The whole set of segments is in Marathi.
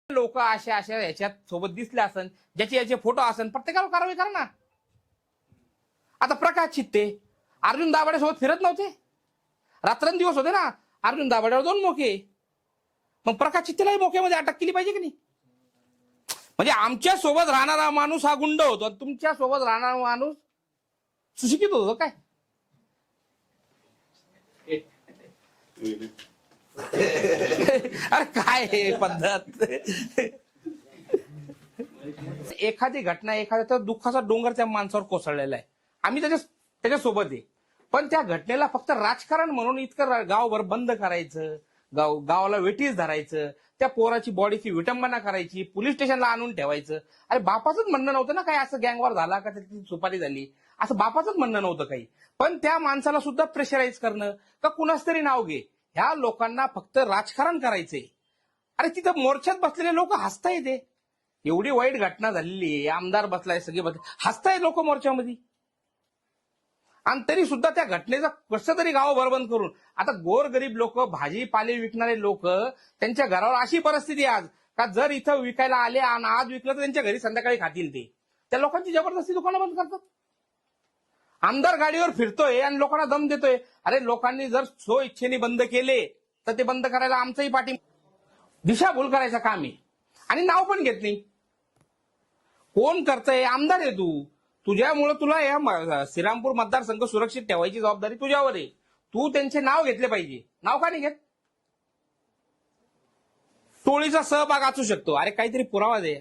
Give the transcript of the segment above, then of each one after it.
लोक अशा अशा ह्याच्यात सोबत दिसले असन, ज्याचे याचे फोटो असन, प्रत्येकावर कारवाई करा ना. आता प्रकाश चित्ते अर्जुन दाभाडे सोबत फिरत नव्हते, रात्रंदिवस होते ना. अर्जुन दाभाडेवर 2 मोके, मग प्रकाश चित्तेलाही मोक्यामध्ये अटक केली पाहिजे की नाही? म्हणजे आमच्या सोबत राहणारा माणूस हा गुंड होतो, तुमच्या सोबत राहणारा माणूस सुशिक्षित होतो काय? अरे काय पद्धत. एखादी घटना, एखाद्या दुःखाचा डोंगर त्या माणसावर कोसळलेला आहे, आम्ही त्याच्यासोबत आहे. पण त्या घटनेला फक्त राजकारण म्हणून इतकं गावभर बंद करायचं, गावाला वेठीस धरायचं, त्या पोराची बॉडीची विटंबना करायची, पोलीस स्टेशनला आणून ठेवायचं. अरे बापाचंच म्हणणं नव्हतं ना काय असं गँगवॉर झाला का त्याची सुपारी झाली, असं बापाचंच म्हणणं नव्हतं काही. पण त्या माणसाला सुद्धा प्रेशराईज करणं का कुणाच तरी नाव घे, ह्या लोकांना फक्त राजकारण करायचंय. अरे तिथं मोर्चात बसलेले लोक हसताय, ते एवढी वाईट घटना झालेली आहे, आमदार बसलाय, सगळे बसले, हसताय लोक मोर्चामध्ये. आणि तरी सुद्धा त्या घटनेचा कसं तरी गाव बरबंद करून, आता गोरगरीब लोक, भाजीपाले विकणारे लोक, त्यांच्या घरावर अशी परिस्थिती आज का जर इथं विकायला आले आणि आज विकलं तर त्यांच्या घरी संध्याकाळी खातील ते. त्या लोकांची जबरदस्ती दुकानं बंद करतात. आमदार गाडीवर फिरतोय आणि लोकांना दम देतोय. अरे लोकांनी जर सो इच्छेने बंद केले तर ते बंद करायला आमचंही पाठी. दिशाभूल करायचं काम आहे आणि नाव पण घेत नाही. कोण करतंय? आमदार आहे तू, तुझ्यामुळे तुला या श्रीरामपूर मतदारसंघ सुरक्षित ठेवायची जबाबदारी तुझ्यावर आहे. तू त्यांचे नाव घेतले पाहिजे. नाव का नाही घेत? टोळीचा सहभाग असू शकतो, अरे काहीतरी पुरावा दे,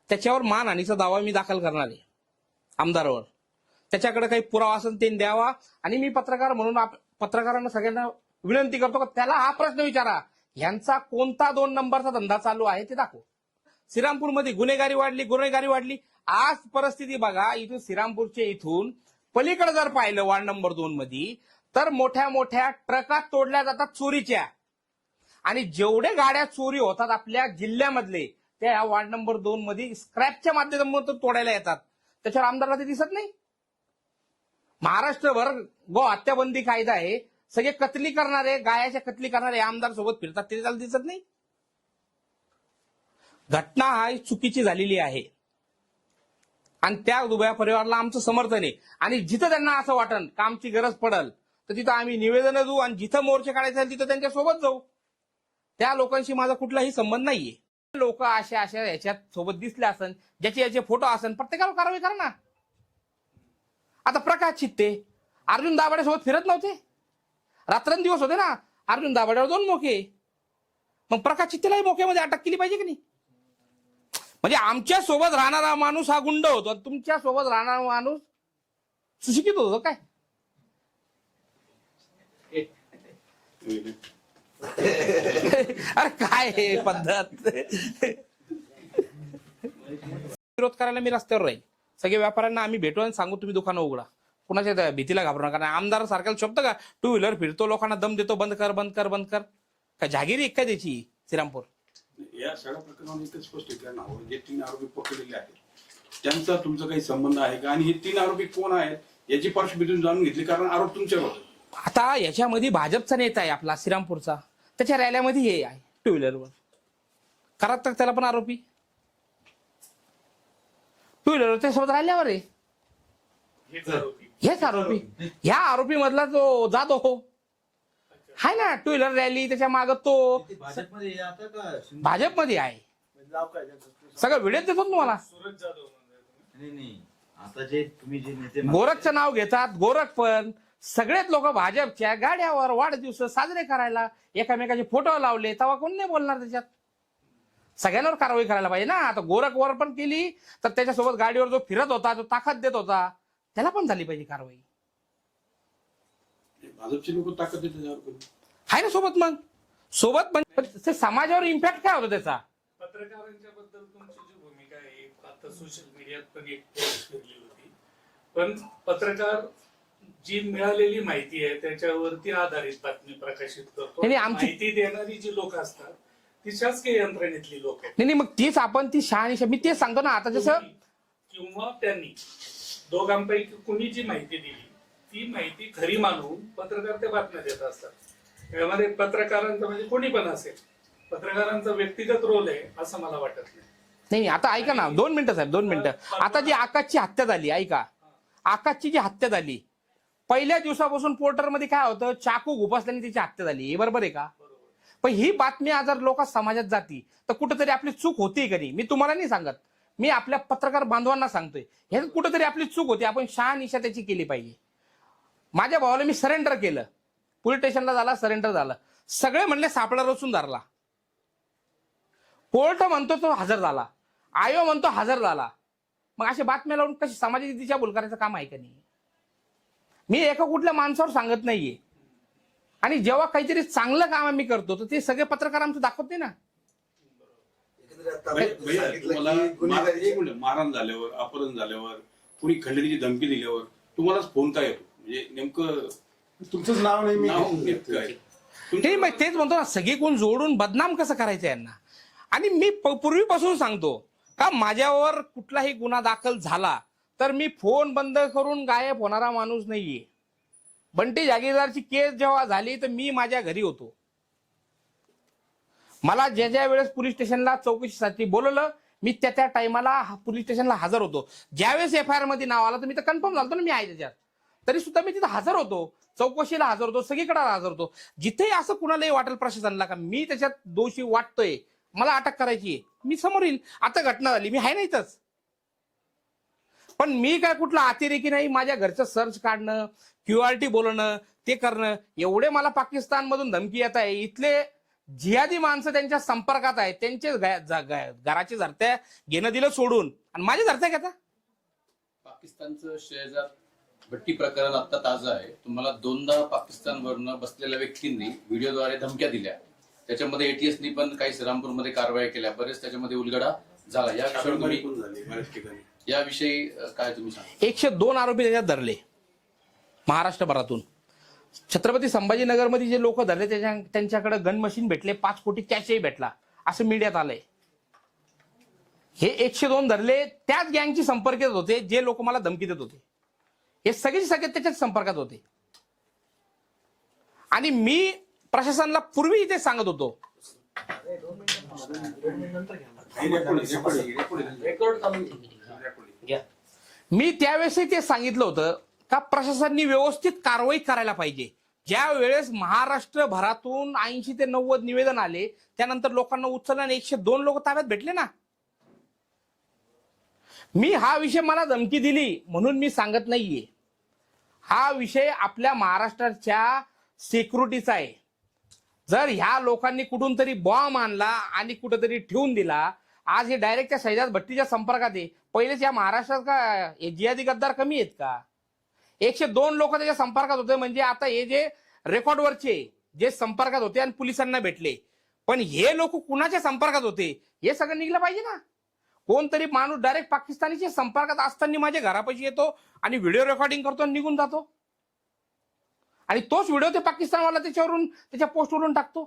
त्याच्यावर मानहानीचा दावा मी दाखल करणार आहे आमदारावर. त्याच्याकडे काही पुरावा असेल ते द्यावा. आणि मी पत्रकार म्हणून पत्रकारांना सगळ्यांना विनंती करतो की त्याला हा प्रश्न विचारा, यांचा कोणता 2 नंबरचा धंदा चालू आहे ते दाखव. श्रीरामपूरमध्ये गुन्हेगारी वाढली. आज परिस्थिती बघा, इथून श्रीरामपूरच्या इथून पलीकडे जर पाहिलं वार्ड नंबर 2 मध्ये, तर मोठ्या मोठ्या ट्रका तोडल्या जातात चोरीच्या. आणि जेवढे गाड्या चोरी होतात आपल्या जिल्ह्यामधले, त्या वार्ड नंबर 2 मध्ये स्क्रॅपच्या माध्यमातून तोडायला येतात. त्याच्यावर आमदारला ते दिसत नाही. महाराष्ट्रभर गो हत्याबंदी कायदा आहे, सगळे कत्ली करणारे, गायाच्या कत्ली करणारे आमदार सोबत फिरतात, ते त्याला दिसत नाही. घटना हा चुकीची झालेली आहे आणि त्या दुबळ्या परिवाराला आमचं समर्थन आहे. आणि जिथं त्यांना असं वाटन का आमची गरज पडल तर तिथं आम्ही निवेदन देऊ आणि जिथं मोर्चे काढायचे तिथं त्यांच्या सोबत जाऊ. त्या लोकांशी माझा कुठलाही संबंध नाहीये. लोक अशा अशा ह्याच्यात सोबत दिसले असन, ज्याचे याचे फोटो असन, प्रत्येकावर कारवाई करा ना. आता प्रकाश चित्ते अर्जुन दाभाडे सोबत फिरत नव्हते, रात्रंदिवस होते ना. अर्जुन दाभाडेवर 2 मोके, मग प्रकाश चित्तेलाही मोक्यामध्ये अटक केली पाहिजे की नाही? म्हणजे आमच्या सोबत राहणारा माणूस हा गुंड होतो, तुमच्या सोबत राहणारा माणूस सुशिक्षित होतो काय? अरे काय पद्धत. विरोध करायला मी रस्त्यावर राहील. सगळे व्यापाऱ्यांना आम्ही भेटू आणि सांगू तुम्ही दुकानं उघडा, कुणाच्या भीतीला घाबरू नका. आमदार सारख्याला शोभतं का 2 व्हीलर फिरतो, लोकांना दम देतो, बंद कर. काय जागिरी काय त्याची श्रीरामपूर? या सगळ्या प्रकरणावर एकच स्पष्ट नाव, जे 3 आरोपी पकडलेले आहेत त्यांचा तुमचा काही संबंध आहे का? आणि हे 3 आरोपी कोण आहेत याची पार्श्वभूमी जाणून घेतली, कारण आरोप तुमच्यावर. आता याच्यामध्ये भाजपचा नेता आहे आपला श्रीरामपूरचा, त्याच्या रॅल्यामध्ये हे आहे 2 व्हीलरवर. करा तर त्याला पण आरोपी 2 व्हीलरवर त्यासोबत राहिल्यावर आहे. हेच आरोपी, ह्या आरोपी मधला जो जाधव हो हाय ना, 2 व्हीलर रॅली, त्याच्या माग तो भाजपमध्ये आहे. सगळं व्हिडिओ देतो तुम्हाला. गोरखचं नाव घेतात, गोरख पण सगळेच लोक भाजपच्या गाड्यावर वाढदिवस साजरे करायला एकामेकाचे फोटो लावले, तेव्हा कोण नाही बोलणार त्याच्यात. सगळ्यांवर कारवाई करायला पाहिजे ना. आता गोरखवर पण केली तर त्याच्यासोबत गाडीवर जो फिरत होता, जो ताकद देत होता, त्याला पण झाली पाहिजे कारवाई. भाजपचे लोक ताकद देतात आहे ना सोबत. मग सोबत पण समाजावर इम्पॅक्ट काय होतो त्याचा? पत्रकारांच्या बद्दल तुमची जी भूमिका आहे, आता सोशल मीडियात पण एक पोस्ट केली होती, पण पत्रकार जी मिळालेली माहिती आहे त्याच्यावरती आधारित बातमी प्रकाशित करतो. माहिती देणारी जी लोक असतात ती शासकीय यंत्रणेतली लोक आहेत. नाही, मग तीच आपण ती शहानिशा, मी तेच सांगतो ना. आता जसं किंवा त्यांनी दोघांपैकी कुणी जी माहिती दिली ती माहिती खरी मानून पत्रकार त्या बातम्या देत असतात. यामध्ये पत्रकारांचं म्हणजे कोणी पण असेल पत्रकारांचा व्यक्तिगत रोल आहे असं मला वाटत नाही. नाही आता ऐका ना, 2 मिनिटं साहेब, 2 मिनिटं. आता जी आकाशची हत्या झाली, ऐका, आकाशची जी हत्या झाली, पहिल्या दिवसापासून पोर्टरमध्ये काय होतं, चाकू घुपसल्याने तिची हत्या झाली, हे बरोबर आहे का? पण ही बातमी जर लोक समाजात जाती तर कुठेतरी आपली चूक होती का नाही? मी तुम्हाला नाही सांगत, मी आपल्या पत्रकार बांधवांना सांगतोय, हे कुठेतरी आपली चूक होती, आपण शहानिशा त्याची केली पाहिजे. माझ्या भावाला मी सरेंडर केलं, पोलीस स्टेशनला झाला, सरेंडर झालं, सगळे म्हणले सापळा रचून धरला, कोर्ट म्हणतो तो हजर झाला, आयो म्हणतो हजर झाला. मग अशा बातम्या लावून कशी समाजाची दिशाभूल करायचं काम आहे का नाही? मी एका कुठल्या माणसावर सांगत नाहीये. आणि जेव्हा काहीतरी चांगलं काम आम्ही करतो तर ते सगळे पत्रकार आमचं दाखवत नाही ना. तुम्हाला मारहाण झाल्यावर, अपहरण झाल्यावर, कुणी खंडणीची धमकी दिल्यावर तुम्हालाच फोन काय येतो? म्हणजे नेमकं तुमचंच नाव नाही काय? ते मग तेच म्हणतो ना, सगळे कोण जोडून बदनाम कसं करायचं यांना. आणि मी पूर्वीपासून सांगतो का माझ्यावर कुठलाही गुन्हा दाखल झाला तर मी फोन बंद करून गायब होणारा माणूस नाहीये. बंटी जागीरदारची केस जेव्हा झाली तर मी माझ्या घरी होतो. मला ज्या वेळेस पोलीस स्टेशनला चौकशीसाठी बोलवलं मी त्या टायमाला पोलीस स्टेशनला हजर होतो. ज्यावेळेस FIR मध्ये नाव आलं तर मी तर कन्फर्म झालो ना मी आहे त्याच्यात, तरी सुद्धा मी तिथं हजर होतो, चौकशीला हजर होतो, सगळीकडे हजर होतो. जिथे असं कुणालाही वाटेल प्रशासनाला का मी त्याच्यात दोषी वाटतोय, मला अटक करायची आहे, मी समोर येईल. आता घटना झाली, मी आहे ना इथंच. पण मी काय कुठला अतिरेकी नाही. माझ्या घरचं सर्च काढणं, QRT बोलणं, ते करणं, एवढे मला पाकिस्तानमधून धमकी येत आहे. इथले जिहादी माणसं त्यांच्या संपर्कात आहेत, त्यांचे घराची झरत्या घेणं दिलं सोडून आणि माझ्या झरत्या घेता. पाकिस्तानचं शेजार भट्टी प्रकरण आता ताजं आहे. तुम्हाला 2दा पाकिस्तानवरनं बसलेल्या व्यक्तींनी व्हिडिओद्वारे धमक्या दिल्या. त्याच्यामध्ये ATSनी पण काही श्रीरामपूरमध्ये कारवाई केल्या, बरेच त्याच्यामध्ये उलगडा झाला. याविषयी काय तुम्ही सांगा? 102 आरोपी त्याच्यात धरले महाराष्ट्रभरातून. छत्रपती संभाजीनगरमध्ये जे लोक धरले त्यांच्याकडे गन मशीन भेटले, 5 कोटी कॅशही भेटला असं मीडियात आलंय. हे 102 धरले त्याच गँगची संपर्कात होते जे लोक मला धमकी देत होते. हे सगळे त्याच्याच संपर्कात होते. आणि मी प्रशासनाला पूर्वी इथे सांगत होतो, मी त्यावेळेसही ते सांगितलं होतं का प्रशासनाने व्यवस्थित कारवाई करायला पाहिजे. ज्या वेळेस महाराष्ट्रभरातून 80 ते 90 निवेदन आले त्यानंतर लोकांना उचलल्याने 102 लोक ताब्यात भेटले ना. मी हा विषय मला धमकी दिली म्हणून मी सांगत नाहीये. हा विषय आपल्या महाराष्ट्राच्या सिक्युरिटीचा आहे. जर ह्या लोकांनी कुठून तरी बॉम्ब आणला आणि कुठेतरी ठेवून दिला, आज हे डायरेक्ट त्या सैजाद भट्टीच्या संपर्कात आहे. पहिलेच या महाराष्ट्रात का जिहादी गद्दार कमी आहेत का? 102 लोक त्याच्या संपर्कात होते. म्हणजे आता हे जे रेकॉर्डवरचे जे संपर्कात होते आणि पोलिसांना भेटले, पण हे लोक कुणाच्या संपर्कात होते हे सगळं निघलं पाहिजे ना. कोणतरी माणूस डायरेक्ट पाकिस्तानीच्या संपर्कात असताना माझ्या घरापाशी येतो आणि व्हिडिओ रेकॉर्डिंग करतो आणि निघून जातो, आणि तोच व्हिडिओ ते पाकिस्तानवाला त्याच्यावरून त्याच्या पोस्टवरून टाकतो.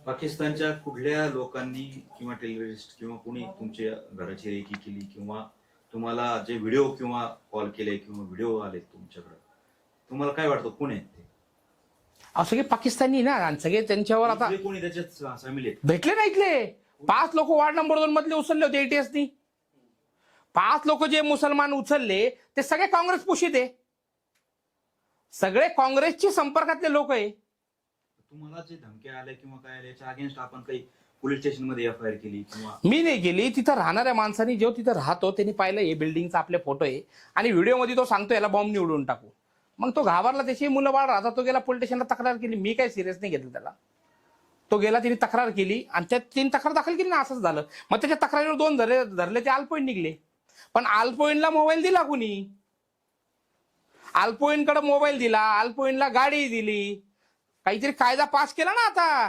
पाकिस्तानच्या कुठल्या लोकांनी किंवा टेररिस्ट किंवा कोणी तुमच्या घराची रेकी केली किंवा तुम्हाला जे व्हिडिओ किंवा कॉल केले किंवा व्हिडिओ आले तुमच्याकडे, तुम्हाला काय वाटतं कोण आहेत ते? सगळे पाकिस्तानी ना, आणि सगळे त्यांच्यावर आता कोणी त्याच्यात सामील आहेत? भेटले ना इथले 5 लोक वार्ड नंबर 2 मधले उचलले होते ATSनी. 5 लोक जे मुसलमान उचलले ते सगळे काँग्रेस पोषित आहे, सगळे काँग्रेसच्या संपर्कातले लोक आहे. तुम्हाला जे धमक्या आल्या किंवा काय आल्या याच्या अगेन्स्ट आपण काही पोलीस स्टेशन मध्ये FIR केली किंवा? मी नाही केली. तिथं राहणाऱ्या माणसांनी जो तिथं राहतो त्यांनी पाहिलं हे बिल्डिंगचा आपले फोटो आहे आणि व्हिडिओमध्ये तो सांगतो याला बॉम्ब निवडून टाकू. मग तो घाबरला, त्याची मुलं बाळ राहतात, तो गेला पोलीस स्टेशनला तक्रार केली. मी काही सिरियस नाही घेतलं त्याला. तो गेला, तिने तक्रार केली आणि त्यात 3 तक्रार दाखल केली ना, असंच झालं. मग त्याच्या तक्रारीवर 2 धरले ते अल्पॉईंट निघले. पण अल्पॉईंटला मोबाईल दिला कुणी? अल्पॉईंटकडे मोबाईल दिला, अल्पॉईंटला गाडी दिली. काहीतरी कायदा पास केला ना आता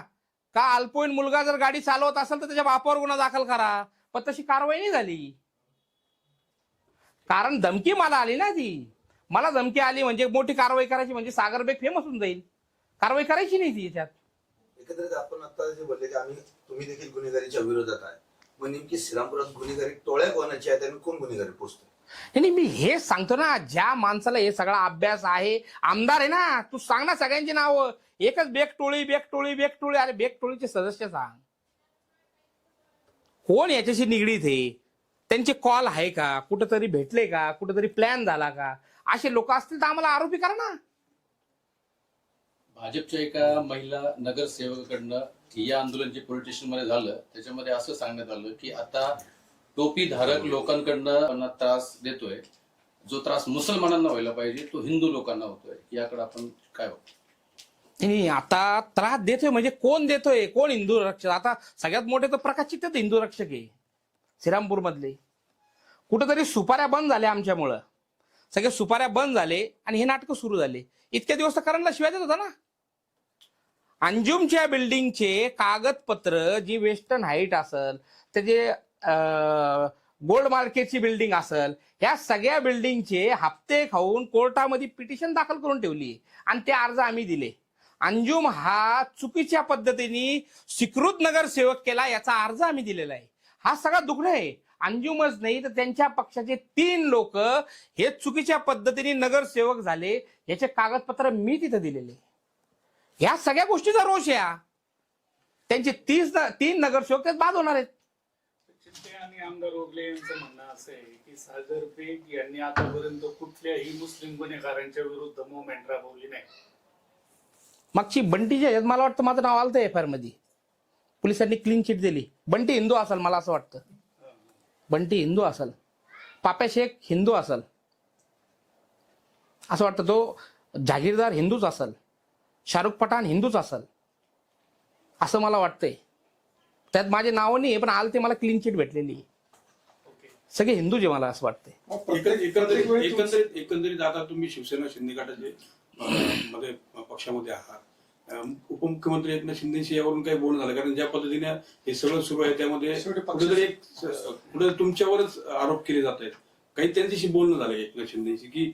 का अल्पॉईंट मुलगा जर गाडी चालवत असेल तर त्याच्या बापावर गुन्हा दाखल करा. पण तशी कारवाई नाही झाली, कारण धमकी मला आली ना. ती मला धमकी आली म्हणजे मोठी कारवाई करायची, म्हणजे सागरबेग फेमस होऊन जाईल. कारवाई करायची नाही ती याच्यात. एकंदरीत आपण आता जे बोलले की तुम्ही देखील गुन्हेगारीच्या विरोधात आहे, मग नेमकी श्रीरामपुरात गुन्हेगारी टोळ्या कोणाची आहेत आणि कोण गुन्हेगारी पोचतो? नाही, मी हेच सांगतो ना, ज्या माणसाला हे सगळा अभ्यास आहे, आमदार आहे ना, तू सांग ना सगळ्यांची नावं. एकच बेकटोळी. अरे बेकटोळीचे सदस्य सांग, कोण याच्याशी निगडीत आहे, त्यांचे कॉल आहे का, कुठंतरी भेटले का, कुठंतरी प्लॅन झाला का? असे लोक असतील तर आम्हाला आरोपी करा ना. भाजपच्या एका महिला नगरसेवकाकडनं या आंदोलन जे पोलीस स्टेशनमध्ये झालं त्याच्यामध्ये असं सांगण्यात आलं की आता टोपीधारक लोकांकडनं त्रास देतोय, जो त्रास मुसलमानांना व्हायला पाहिजे तो हिंदू लोकांना होतोय. याकडे आपण काय बघतो? नाही, आता त्रास देतोय म्हणजे कोण देतोय, कोण हिंदू रक्षक? आता सगळ्यात मोठे तर प्रकाश चित्ते हिंदू रक्षक आहे श्रीरामपूर मधले. कुठेतरी सुपाऱ्या बंद झाल्या आमच्यामुळं, सगळे सुपाऱ्या बंद झाले आणि हे नाटकं सुरू झाले. इतक्या दिवस तर करणला शिवाय देत होता ना. अंजुमच्या बिल्डिंगचे कागदपत्र, जी वेस्टर्न हाईट असेल, त्याचे गोल्ड मार्केटची बिल्डिंग असेल, या सगळ्या बिल्डिंगचे हप्ते खाऊन कोर्टामध्ये पिटिशन दाखल करून ठेवली आणि ते अर्ज आम्ही दिले. अंजुम हा चुकीच्या पद्धतीने स्वीकृत नगरसेवक केला, याचा अर्ज आम्ही दिलेला आहे. हा सगळा दुग्ध आहे. अंजुमच नाही तर त्यांच्या पक्षाचे 3 लोक हे चुकीच्या पद्धतीने नगरसेवक झाले, याचे कागदपत्र मी तिथे दिलेले. ह्या सगळ्या गोष्टीचा रोष आहे. त्यांचे 3 नगरसेवक त्यात बाद होणार आहेत. चित्ते आणि आमदार ओगले यांचं म्हणणं असं आहे की सागर बेग यांनी आतापर्यंत कुठल्याही मुस्लिम गुन्हेगारांच्या विरुद्ध मुवमेंट राबवली नाही. मागची बंटीच्या ह्याच्यात मला वाटतं माझं नाव आलं तर एफ आय आर मध्ये, पोलिसांनी क्लीन चिट दिली. बंटी हिंदू असेल, मला असं वाटतं बंटी हिंदू असेल, पाप्या शेख हिंदू असेल, असं वाटतं. तो जागीरदार हिंदूच असेल, शाहरुख पठाण हिंदूच असेल, असं मला वाटतंय. त्यात माझे नाव नाही, पण आलं ते मला क्लीन चिट भेटलेली. सगळे हिंदूच आहे मला असं वाटतंय. एकंदरीत आता तुम्ही शिवसेना शिंदे गटाचे मध्ये पक्षामध्ये आहात. उपमुख्यमंत्री एकनाथ शिंदेशी यावरून काही बोलणं झालं? कारण ज्या पद्धतीने हे सगळं सुरू आहे त्यामध्ये कुठेतरी तुमच्यावरच आरोप केले जात आहेत. काही त्यांच्याशी बोलणं झालं एकनाथ शिंदेशी की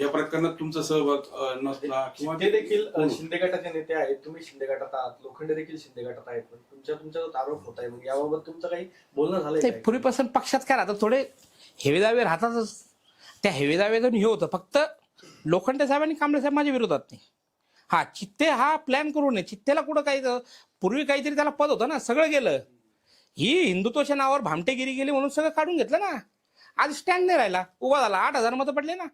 या प्रकरणात तुमचा सहभाग नसला किंवा ते देखील शिंदे गटाचे नेते आहेत, तुम्ही शिंदे गटात आहात, लोखंडे देखील शिंदे गटात आहेत, पण तुमच्यावर आरोप होत आहे, मग याबाबत तुमचं काही बोलणं झालंय ते का? पूर्वीपासून पक्षात काय राहतात, थोडे हेवेदावे राहतातच. त्या हेवेदावेतून हे होतं. फक्त लोखंडे साहेब आणि कांबळे साहेब माझ्या विरोधात नाही. हा चित्ते हा प्लॅन करू नये. चित्तेला कुठं काही पूर्वी काहीतरी त्याला पद होतं ना, सगळं गेलं. ही हिंदुत्वाच्या नावावर भामटेगिरी गेली म्हणून सगळं काढून घेतलं ना. आज स्टँड नाही राहिला, उभा झाला. 8,000 मतं पडले ना.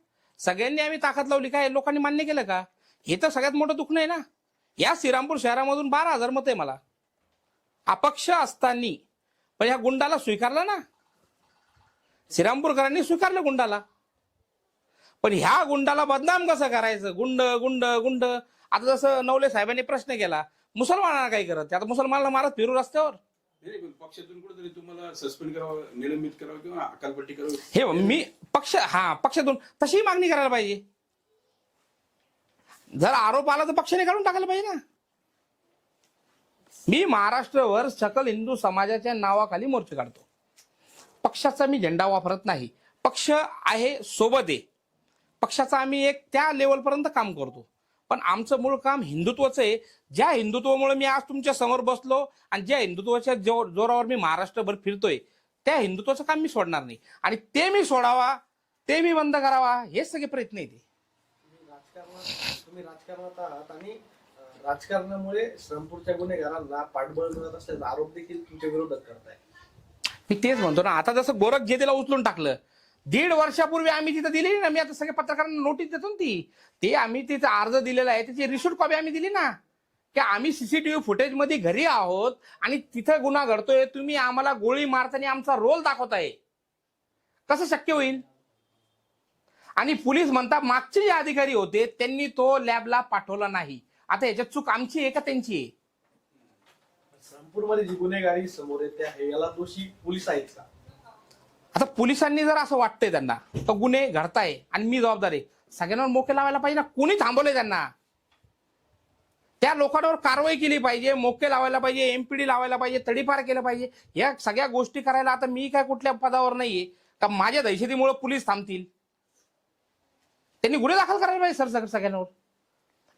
सगळ्यांनी आम्ही ताकद लावली, काय लोकांनी मान्य केलं का? हे तर सगळ्यात मोठं दुःख नाही ना. या श्रीरामपूर शहरामधून 12,000 मतं आहे मला, अपक्ष असताना. पण ह्या गुंडाला स्वीकारलं ना, श्रीरामपूरकरांनी स्वीकारलं गुंडाला. पण ह्या गुंडाला बदनाम कसं करायचं? गुंड गुंड गुंड. आता जसं नवले साहेबांनी प्रश्न केला, मुसलमानांना काही करत, आता मुसलमानाला मारत फिरू रस्त्यावर. पक्षातून कुठेतरी तुम्हाला सस्पेंड करावं, निलंबित करावं किंवा अकालपट्टी करावी, हे मी पक्षातून तशी मागणी करायला पाहिजे. जर आरोप आला तर पक्षाने काढून टाकायला पाहिजे ना. मी महाराष्ट्रभर सकल हिंदू समाजाच्या नावाखाली मोर्चे काढतो. पक्षाचा मी झेंडा वापरत नाही. पक्ष आहे, सोबत आहे. पक्षाचा आम्ही एक त्या लेवलपर्यंत काम करतो. पण आमचं मूळ काम हिंदुत्वाचं आहे. ज्या हिंदुत्वामुळे मी आज तुमच्या समोर बसलो आणि ज्या हिंदुत्वाच्या जोरावर मी महाराष्ट्रभर फिरतोय, त्या हिंदुत्वाचं काम मी सोडणार नाही. आणि ते मी सोडावा, ते मी बंद करावा, हेच सगळे प्रयत्न आहेत. तुम्ही राजकारणात आहात आणि राजकारणामुळे श्रीरामपूरच्या गुन्हेगारांना पाठबळ मिळत असल्याचा आरोप देखील तुमच्या विरोधात करताय. मी तेच म्हणतो ना. आता जसं गोरख जेतेला उचलून टाकलं, 1.5 वर्षापूर्वी आम्ही तिथं दिली ना. मी आता सगळ्या पत्रकारांना नोटीस देतो ना, ते आम्ही तिथं अर्ज दिलेला आहे, त्याची रिसिप्ट कॉपी आम्ही दिली ना, की आम्ही सीसीटीव्ही फुटेज मध्ये घरी आहोत आणि तिथं गुन्हा घडतोय, तुम्ही आम्हाला गोळी मारताना आमचा रोल दाखवताय. कसं शक्य होईल? आणि पोलीस म्हणतात मागचे जे अधिकारी होते त्यांनी तो लॅबला पाठवला नाही. आता याच्यात चूक आमची आहे का त्यांची आहे? श्रीरामपूरमध्ये जी गुन्हेगारी समोर येते आहे, याला दोषी पोलीस आहेत का? आता पोलिसांनी जर असं वाटतंय त्यांना तर गुन्हे घडताय आणि मी जबाबदार आहे, सगळ्यांवर मोके लावायला पाहिजे ना. कोणी थांबवलंय त्यांना? त्या लोकांवर कारवाई केली पाहिजे, मोके लावायला पाहिजे, एमपीडी लावायला पाहिजे, तडीपार केलं पाहिजे. या सगळ्या गोष्टी करायला आता मी काय कुठल्या पदावर नाहीये का माझ्या दहशतीमुळे पोलीस थांबतील? त्यांनी गुन्हे दाखल करायला पाहिजे सर सगळ्यांवर.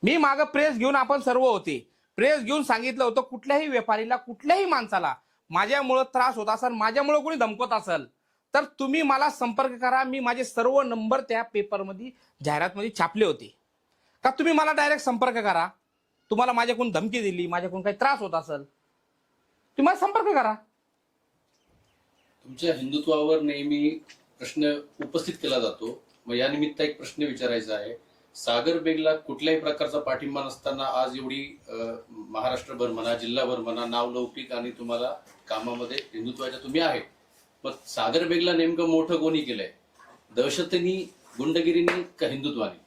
मी मागं प्रेस घेऊन आपण सर्व होते, प्रेस घेऊन सांगितलं होतं कुठल्याही व्यापारीला, कुठल्याही माणसाला माझ्यामुळे त्रास होत असेल, माझ्यामुळे कोणी धमकवत असेल तर तुम्ही मला संपर्क करा. मी माझे सर्व नंबर त्या पेपरमध्ये जाहिरातमध्ये छापले होते का तुम्ही मला डायरेक्ट संपर्क करा. तुम्हाला माझ्याकडून धमकी दिली, माझ्याकडून काही त्रास होत असेल, तुम्ही मला संपर्क करा. तुमच्या हिंदुत्वावर नेहमी प्रश्न उपस्थित केला जातो. मग या निमित्त एक प्रश्न विचारायचा आहे. सागर बेगला कुठल्याही प्रकारचा पाठिंबा नसताना आज एवढी महाराष्ट्रभर म्हणा, जिल्हाभर म्हणा, नावलौकिक आणि तुम्हाला कामामध्ये हिंदुत्वाच्या तुम्ही आहे, पण सागर बेगला नेमकं मोठं कोणी केलंय? दहशतीने, गुंडगिरीने का हिंदुत्वाने?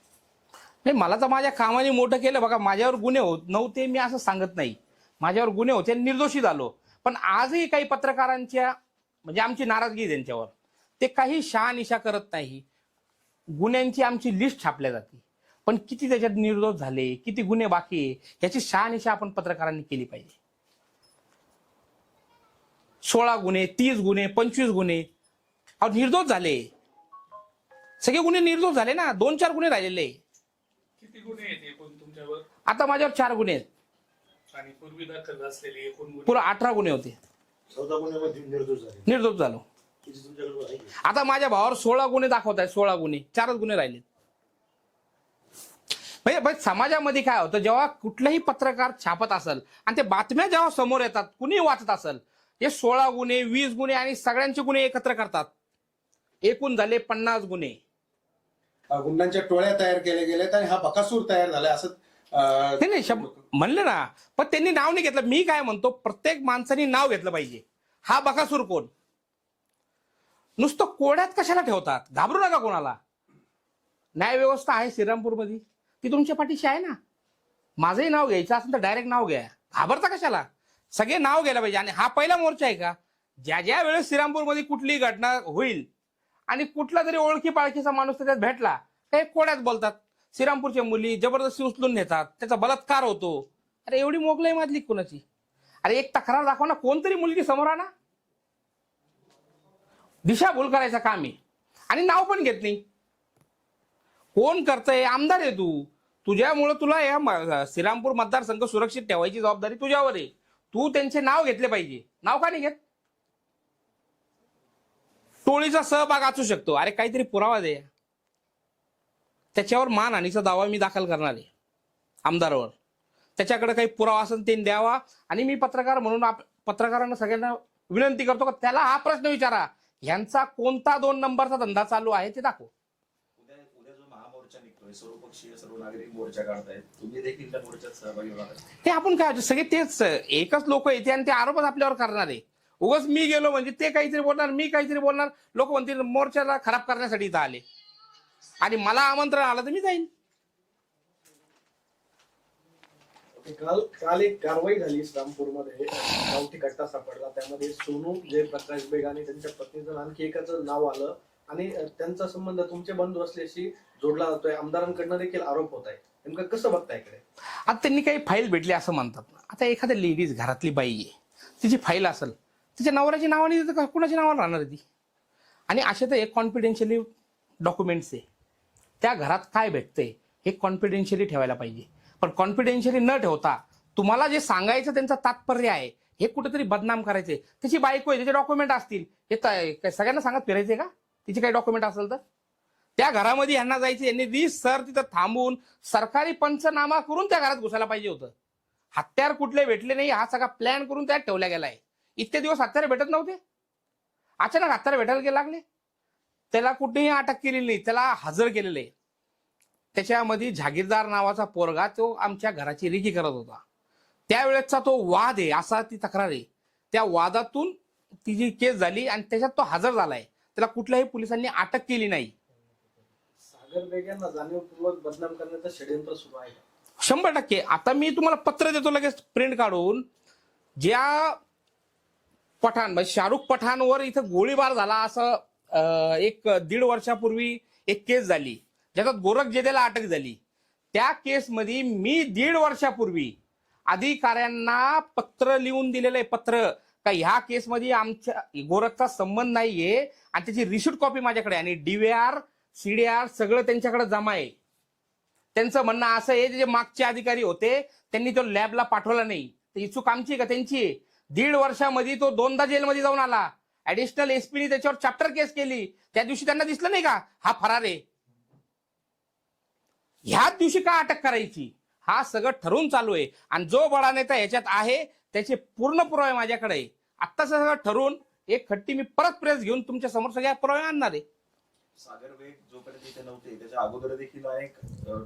नाही, मला तर माझ्या कामाने मोठं केलं. बघा, माझ्यावर गुन्हे होत नव्हते मी असं सांगत नाही, माझ्यावर गुन्हे होते, निर्दोषी झालो. पण आजही काही पत्रकारांच्या म्हणजे आमची नाराजगी आहे त्यांच्यावर, ते काही शहानिशा करत नाही. गुन्ह्यांची आमची लिस्ट छापल्या जाते, पण किती त्याच्यात निर्दोष झाले, किती गुन्हे बाकी आहे, याची शहानिशा आपण पत्रकारांनी केली पाहिजे. 16 गुन्हे, 30 गुन्हे, 25 गुन्हे, अहो निर्दोष झाले, सगळे गुन्हे निर्दोष झाले ना. 2-4 गुन्हे राहिलेले. किती गुन्हे आहेत एकूण तुमच्यावर? आता माझ्यावर 4 गुन्हे आहेत. आणि पूर्वी दाखल असलेले एकूण गुन्हे? पुरा 18 गुन्हे होते. 14 गुन्ह्यामध्ये निर्दोष झालो. आता माझ्या भावावर 16 गुन्हे दाखवत आहेत. 16 गुन्हे, 4च गुन्हे राहिले. म्हणजे समाजामध्ये काय होतं, जेव्हा कुठलाही पत्रकार छापत असेल आणि ते बातम्या जेव्हा समोर येतात, कुणी वाचत असेल, हे 16 गुन्हे, 20 गुन्हे आणि सगळ्यांचे गुन्हे एकत्र करतात, एकूण झाले 50 गुन्हे. गुंडांच्या टोळ्या तयार केल्या गेल्यात आणि हा बकासूर तयार झालाय असं नाही म्हणलं ना, पण त्यांनी नाव नाही घेतलं. मी काय म्हणतो, प्रत्येक माणसाने नाव घेतलं पाहिजे. हा बकासूर कोण? नुसतं कोड्यात कशाला ठेवतात? घाबरू नका कोणाला. न्याय व्यवस्था आहे श्रीरामपूरमध्ये, ती तुमच्या पाठीशी आहे ना. माझंही नाव घ्यायचं असेल तर डायरेक्ट नाव घ्या, घाबरता कशाला? सगळे नाव घ्यायला पाहिजे. आणि हा पहिला मोर्चा आहे का? ज्या ज्या वेळेस श्रीरामपूरमध्ये कुठलीही घटना होईल आणि कुठला तरी ओळखी पाळखीचा माणूस त्याच्यात भेटला, काही कोड्यात बोलतात. श्रीरामपूरच्या मुली जबरदस्ती उचलून नेतात, त्याचा बलात्कार होतो. अरे एवढी मोगलाई माजली कोणाची? अरे एक तक्रार दाखवा ना, कोणतरी मुलगी समोर आणा. दिशाभूल करायचं काम आहे आणि नाव पण घेत नाही. कोण करतंय? आमदार आहे तू, तुझ्यामुळे तुला या श्रीरामपूर मतदारसंघ सुरक्षित ठेवायची जबाबदारी तुझ्यावर आहे. तू त्यांचे नाव घेतले पाहिजे. नाव का नाही घेत? टोळीचा सहभाग असू शकतो, अरे काहीतरी पुरावा दे. त्याच्यावर मानहानीचा दावा मी दाखल करणार आहे आमदारावर. त्याच्याकडे काही पुरावा असेल ते द्यावा. आणि मी पत्रकार म्हणून पत्रकारांना सगळ्यांना विनंती करतो की त्याला हा प्रश्न विचारा, यांचा कोणता 2 नंबरचा धंदा चालू आहे ते दाखव. उद्या जो महामोर्चा निघतोय, सर्वपक्षीय सर्व नागरिक मोर्चा काढतायत, तुम्ही देखील त्या मोर्चात सहभागी होणार? हे आपण काय सगळे तेच एकच लोक येते आणि ते आरोपच आपल्यावर करणार आहे. उगाच मी गेलो म्हणजे ते काहीतरी बोलणार, मी काहीतरी बोलणार, लोक म्हणतील मोर्चाला खराब करण्यासाठी इथं आले. आणि मला आमंत्रण आलं तर मी जाईन. काल एक कारवाई झाली श्रीरामपूरमध्ये, गावठी कट्टा सापडला. त्यामध्ये सोनू जयप्रकाश बेग आणि त्यांच्या पत्नीचं आणखी एकाचं नाव आलं आणि त्यांचा संबंध तुमचे बंधू असल्याशी जोडला जातोय. आमदारांकडनं देखील आरोप होत आहे. नेमकं कसं बघताय इकडे? आता त्यांनी काही फाईल भेटली असं म्हणतात. आता एखाद्या लेडीज घरातली बाई आहे, तिची फाईल असेल, तिच्या नवऱ्याची नावाने देतं, कुणाच्या नावाला राहणार ती? आणि असे तर एक कॉन्फिडेन्शियली डॉक्युमेंट्स आहे, त्या घरात काय भेटतंय हे कॉन्फिडेन्शियली ठेवायला पाहिजे. पण कॉन्फिडेन्शियली न ठेवता तुम्हाला जे सांगायचं त्यांचं तात्पर्य आहे हे कुठेतरी बदनाम करायचे. त्याची बायको आहे, त्याचे डॉक्युमेंट असतील, हे सगळ्यांना सांगत फिरायचे का? तिचे काही डॉक्युमेंट असेल तर त्या घरामध्ये यांना जायचे, यांनी सर तिथं थांबून सरकारी पंचनामा करून त्या घरात घुसायला पाहिजे होतं. हत्यार कुठले भेटले नाही, हा सगळा प्लॅन करून त्यात ठेवला गेलाय. इतके दिवस हत्यारे भेटत नव्हते, अचानक हत्यारे भेटायला लागले. त्याला कुठेही अटक केलेली नाही, त्याला हजर केलेलं आहे. त्याच्यामध्ये जागीरदार नावाचा पोरगा तो आमच्या घराची रिकी करत होता. त्यावेळेसचा तो वाद आहे, असा ती तक्रार आहे. त्या वादातून ती जी केस झाली आणि त्याच्यात तो हजर झालाय. त्याला कुठल्याही पोलिसांनी अटक केली नाही. सागर बेग यांना जाणीवपूर्वक बदनाम करण्याचं षडयंत्र सुरू आहे. 100%. आता मी तुम्हाला पत्र देतो लगेच प्रिंट काढून. ज्या पठाण म्हणजे शाहरुख पठाणवर इथं गोळीबार झाला असं 1-1.5 वर्षापूर्वी एक केस झाली, ज्याच्यात गोरख जेदेला अटक झाली. त्या केसमध्ये मी 1.5 वर्षापूर्वी अधिकाऱ्यांना पत्र लिहून दिलेलं आहे, पत्र का ह्या केसमध्ये आमच्या गोरखचा संबंध नाहीये आणि त्याची रिसिट कॉपी माझ्याकडे आणि DVR CDR सगळं त्यांच्याकडे जमा आहे. त्यांचं म्हणणं असं आहे, जे मागचे अधिकारी होते त्यांनी तो लॅबला पाठवला नाही, तर ही चूक आमची का त्यांची आहे? 1.5 वर्षामध्ये तो 2दा जेलमध्ये जाऊन आला. ऍडिशनल SP त्याच्यावर चॅप्टर केस केली. त्या दिवशी त्यांना दिसलं नाही का हा फरार आहे? ह्याच दिवशी का अटक करायची? हा सगळं ठरवून चालू आहे. आणि जो बडा नेता याच्यात आहे त्याचे पूर्ण पुरावे माझ्याकडे आहे. आत्ताच सगळं ठरवून एक खट्टी मी परत प्रेस घेऊन तुमच्या समोर सगळ्या पुरावे आणणार आहे. सागर वेग जोपर्यंत इथे नव्हते त्याच्या अगोदर देखील अनेक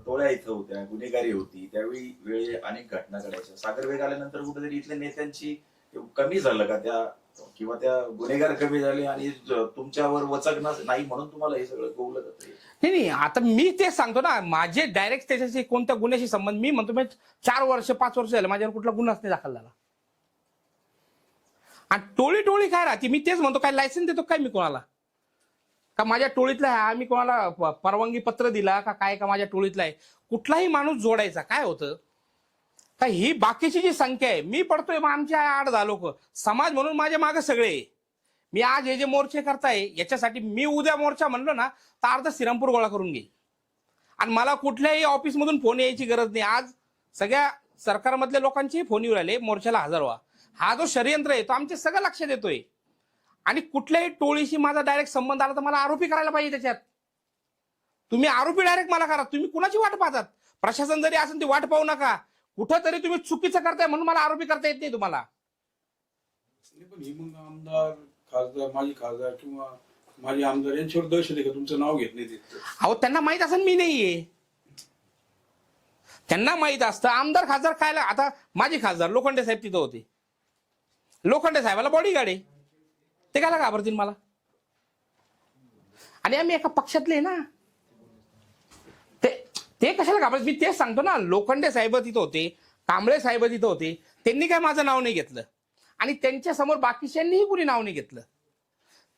टोळ्या इथं होत्या, गुन्हेगारी होती, त्यावेळी वेळी अनेक घटना घडायच्या. सागर वेग आल्यानंतर कुठेतरी इथल्या नेत्यांची कमी झालं का त्या, किंवा त्या गुन्हेगार कमी झाले आणि तुमच्यावर वचकणार नाही म्हणून तुम्हाला हे सगळं गोवलं जातं? नाही, आता मी तेच सांगतो ना, माझे डायरेक्ट त्याच्याशी कोणत्या गुन्ह्याशी संबंध, मी म्हणतो मी 4 वर्ष 5 वर्ष झाले माझ्यावर कुठला गुन्हाच नाही दाखल झाला. आणि टोळी काय राहते, मी तेच म्हणतो, काय लायसन्स देतो काय मी कोणाला? का माझ्या टोळीतला आहे, आम्ही कोणाला परवानगी पत्र दिला का काय, का माझ्या टोळीतला आहे? कुठलाही माणूस जोडायचा काय होतं का, ही बाकीची जी संख्या आहे, मी पडतोय मग आमचे 8-10 लोक समाज म्हणून माझ्या मागे सगळे. मी आज हे जे मोर्चे करताय याच्यासाठी, मी उद्या मोर्चा म्हणलो ना तर अर्धा श्रीरामपूर गोळा करून घेईल. आणि मला कुठल्याही ऑफिसमधून फोन यायची गरज नाही. आज सगळ्या सरकारमधल्या लोकांचेही फोन येऊ राहिले मोर्चाला हजर व्हा. हा जो षडयंत्र आहे तो आमच्या सगळं लक्षात येतोय. आणि कुठल्याही टोळीशी माझा डायरेक्ट संबंध आला तर मला आरोपी करायला पाहिजे त्याच्यात. तुम्ही आरोपी डायरेक्ट मला करा. तुम्ही कुणाची वाट पाहतात? प्रशासन जरी असेल ती वाट पाहू नका. कुठंतरी तुम्ही चुकीचं करताय म्हणून मला आरोपी करता येत नाही तुम्हाला. पण ही मग आमदार, खासदार, माजी खासदार किंवा माजी आमदार यांच्यावर दहशत आहे का? तुमचं नाव घेत नाही ते? अहो त्यांना माहित असेल मी नाहीये. त्यांना माहित असतं. आमदार खासदार काय, आता माझे खासदार लोखंडे साहेब तिथं होते. लोखंडे साहेबाला बॉडीगार्ड आहे, ते काय घाबरतील मला? आणि आम्ही एका पक्षातले ना, ते कशाला घाबरत? मी तेच सांगतो ना, लोखंडे साहेब तिथं होते, कांबळे साहेब तिथं होते, त्यांनी काय माझं नाव नाही घेतलं. आणि त्यांच्या समोर बाकीच्यांनीही कुणी नाव नाही घेतलं.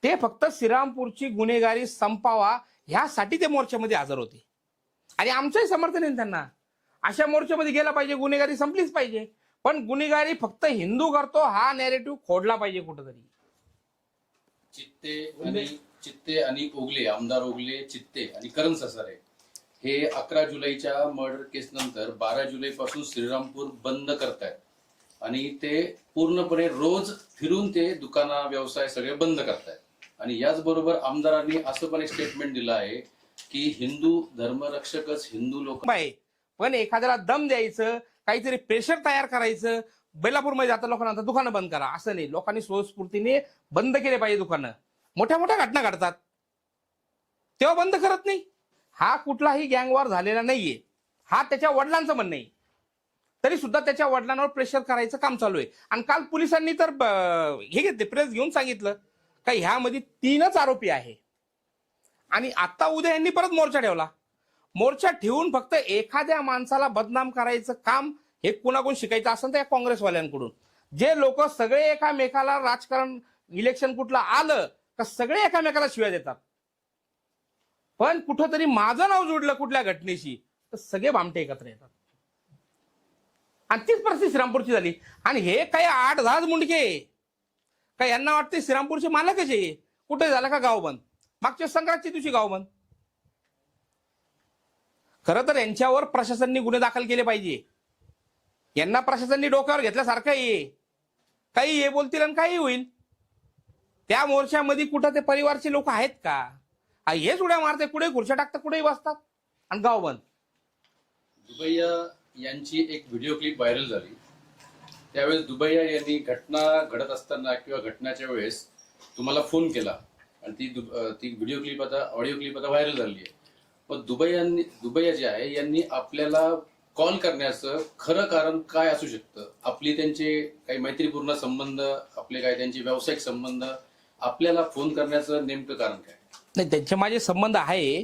ते फक्त श्रीरामपूरची गुन्हेगारी संपावा ह्यासाठी ते मोर्चामध्ये हजर होते. आणि आमचंही समर्थन आहे त्यांना. अशा मोर्चामध्ये गेला पाहिजे, गुन्हेगारी संपलीच पाहिजे. पण गुन्हेगारी फक्त हिंदू करतो हा नॅरेटिव्ह खोडला पाहिजे कुठंतरी. चित्ते आणि ओगले, आमदार ओगले, चित्ते आणि करण ससारे हे 11 जुलैच्या मर्डर केस नंतर 12 जुलैपासून श्रीरामपूर बंद करतायत. आणि ते पूर्णपणे रोज फिरून ते दुकाना व्यवसाय सगळे बंद करतायत. आणि याचबरोबर आमदारांनी असं पण एक स्टेटमेंट दिलं आहे की हिंदू धर्मरक्षकच हिंदू लोक आहे. पण एखाद्याला दम द्यायचं, काहीतरी प्रेशर तयार करायचं. बेलापूरमध्ये जाता लोकांना दुकानं बंद करा असं नाही. लोकांनी स्वस्फूर्तीने बंद केले पाहिजे दुकानं. मोठ्या मोठ्या घटना घडतात तेव्हा बंद करत नाही. हा कुठलाही गँगवॉर झालेला नाहीये. हा त्याच्या वडिलांचं म्हणणं आहे. तरी सुद्धा त्याच्या वडिलांवर प्रेशर करायचं काम चालू आहे. आणि काल पोलिसांनी तर हे घेतले, प्रेस घेऊन सांगितलं का ह्यामध्ये 3च आरोपी आहे. आणि आता उद्या यांनी परत मोर्चा ठेवला. मोर्चा ठेवून फक्त एखाद्या माणसाला बदनाम करायचं काम हे कुणाकडून शिकायचं असेल तर या काँग्रेसवाल्यांकडून. जे लोक सगळे एकामेकाला, राजकारण इलेक्शन कुठलं आलं का सगळे एकामेकाला शिव्या देतात. पण कुठंतरी माझं नाव जोडलं कुठल्या घटनेशी तर सगळे भामटे एकत्र येतात. आणि तीच परिस्थिती श्रीरामपूरची झाली. आणि हे काही 8-10 मुंडके का यांना वाटते श्रीरामपूरचे मालकच आहे. कुठे झालं का गाव बंद? मागच्या संक्रांतच्या दिवशी गाव बंद. खरं तर यांच्यावर प्रशासनाने गुन्हे दाखल केले पाहिजे. यांना प्रशासनाने डोक्यावर घेतल्यासारखं आहे. काही हे बोलतील आणि काही होईल. त्या मोर्चामध्ये कुठं ते परिवारचे लोक आहेत का? हेच उड्या मारते, कुठे खुर्च्या टाकतात, कुठेही बसतात आणि गाव बंद. दुबैया यांची एक व्हिडिओ क्लिप व्हायरल झाली. त्यावेळेस दुबैया यांनी घटना घडत असताना किंवा घटनाच्या वेळेस तुम्हाला फोन केला. आणि ती व्हिडिओ क्लिप आता, ऑडिओ क्लिप आता व्हायरल झाली आहे. पण दुबैया जे आहे यांनी आपल्याला कॉल करण्याचं खरं कारण काय असू शकतं? आपली त्यांचे काही मैत्रीपूर्ण संबंध, आपले काही त्यांचे व्यावसायिक संबंध, आपल्याला फोन करण्याचं नेमकं कारण काय? नाही, त्यांचे माझे संबंध आहे,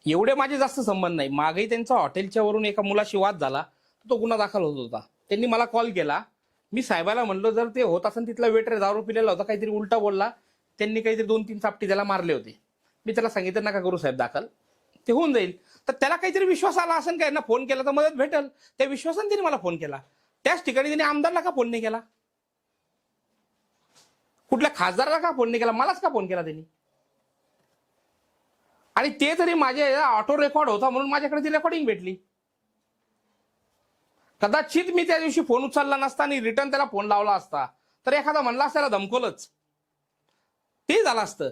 एवढे माझे जास्त संबंध नाही. मागेही त्यांचा हॉटेलच्या वरून एका मुलाशी वाद झाला, तो गुन्हा दाखल होत होता. त्यांनी मला कॉल केला. मी साहेबाला म्हणलो जर ते होत असेल, तिथला वेटर दारू पिलेला होता, काहीतरी उलटा बोलला, त्यांनी काहीतरी 2-3 चापटी त्याला मारले होते. मी त्याला सांगितलं नका करू साहेब दाखल, ते होऊन जाईल. तर त्याला काहीतरी विश्वास आला असेल का यांना फोन केला तर मदत भेटेल, त्या विश्वासाने त्यांनी मला फोन केला. त्याच ठिकाणी त्यांनी आमदारला का फोन नाही केला? कुठल्या खासदाराला का फोन नाही केला? मलाच का फोन केला त्यांनी? आणि ते तरी माझे ऑटो रेकॉर्ड होता म्हणून माझ्याकडे ती रेकॉर्डिंग भेटली. कदाचित मी त्या दिवशी फोन उचलला नसता आणि रिटर्न त्याला फोन लावला असता तर एखादा म्हणला असता त्याला धमकवलंच, ते झालं असतं.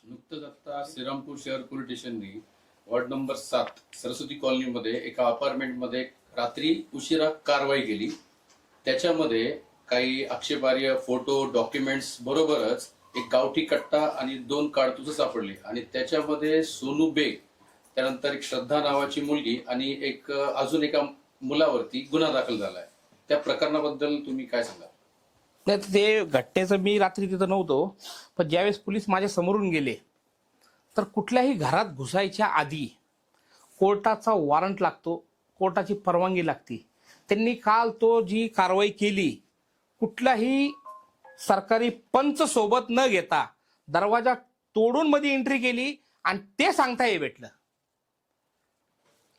नुकतंच आता श्रीरामपूर शहर पोलीस स्टेशननी वॉर्ड नंबर 7 सरस्वती कॉलनीमध्ये एका अपार्टमेंटमध्ये रात्री उशिरा कारवाई केली, त्याच्यामध्ये काही आक्षेपार्ह फोटो डॉक्युमेंट्स बरोबरच एक गावठी कट्टा आणि 2 काडतुसं सापडली आणि त्याच्यामध्ये सोनू बेग, त्यानंतर एक श्रद्धा नावाची मुलगी आणि एक अजून एका मुलावरती गुन्हा दाखल झालाय. त्या प्रकरणाबद्दल तुम्ही काय सांगा? नाही, ते घटनेचं मी रात्री तिथं नव्हतो, पण ज्यावेळेस पोलीस माझ्या समोरून गेले तर कुठल्याही घरात घुसायच्या आधी कोर्टाचा वॉरंट लागतो, कोर्टाची परवानगी लागते. त्यांनी काल तो जी कारवाई केली, कुठलाही सरकारी पंच सोबत न घेता दरवाजा तोडून मध्ये एंट्री केली आणि ते सांगता हे भेटलं.